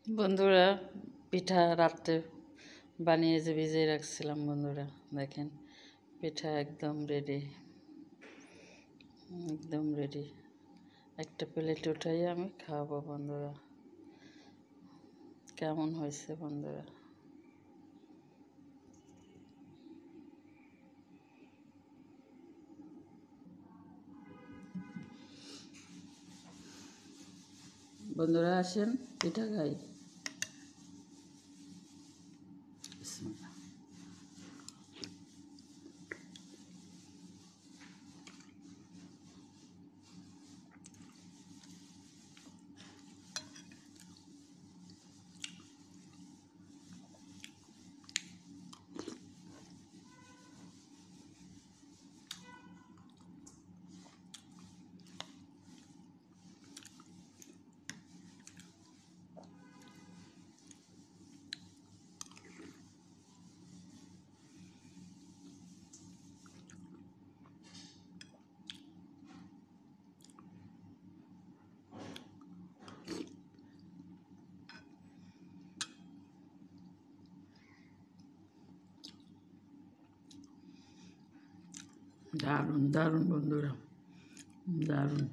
বন্ধুরা, পিঠা রাত্রে বানিয়ে যে ভিজিয়ে রাখছিলাম বন্ধুরা, দেখেন পিঠা একদম রেডি, একদম রেডি। একটা প্লেট উঠাই আমি খাওয়াবো বন্ধুরা। কেমন হয়েছে বন্ধুরা? বন্ধুরা আসেন পিঠা খাই। দারুণ দারুণ বন্ধুরা, দারুণ।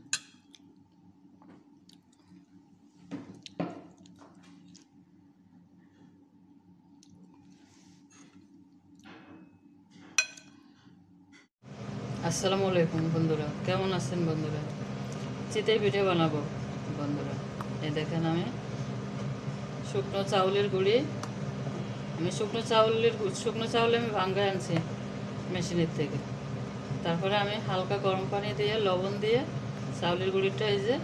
আসসালামু আলাইকুম বন্ধুরা, কেমন আছেন বন্ধুরা? চিতই পিঠে বানাবো বন্ধুরা। এই দেখেন আমি শুকনো চাউলের গুঁড়ি, শুকনো চাউল আমি ভাঙ্গায় আনছি মেশিনের থেকে। তারপরে আমি হালকা গরম পানি দিয়ে লবণ দিয়ে চাউলের গুঁড়িটা এই যে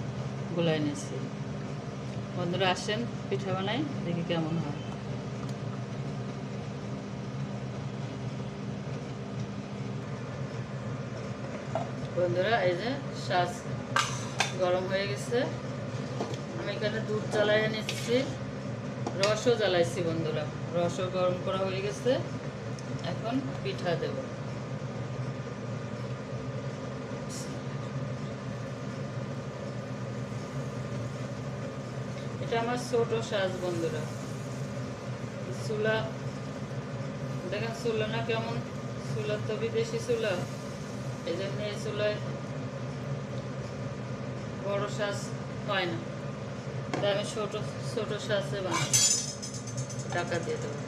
গোলায় নিয়েছি। বন্ধুরা আসেন পিঠা বানাই, দেখি কেমন হয়। বন্ধুরা এই যে শাঁস গরম হয়ে গেছে, আমি এখানে দুধ জ্বালাইয়ে নিচ্ছি, রসও জ্বালাইছি বন্ধুরা। রসও গরম করা হয়ে গেছে, এখন পিঠা দেব। এটা আমার ছোট শাঁস বন্ধুরা। চুলা দেখেন, চুলা না কেমন, চুলা তো বিদেশি চুলা, এই জন্য এই চুলায় বড় শাঁস হয় না, তাই আমি ছোট ছোট শাঁসে বানাবো। ঢাকা দিয়ে দেবো।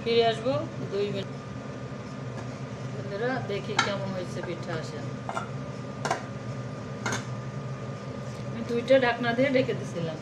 ফিরে আসবো 2 মিনিট। বন্ধুরা দেখি কেমন হয়েছে পিঠা। আসেন, আমি 2টা ঢাকনা দিয়ে ঢেকে দিয়েছিলাম।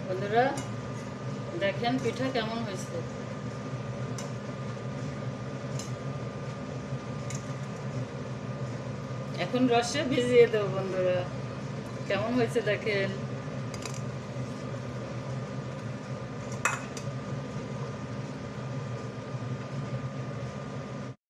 বন্ধুরা দেখেন পিঠা কেমন হয়েছে। এখন রসে ভিজিয়ে দেবো বন্ধুরা, কেমন হয়েছে দেখেন।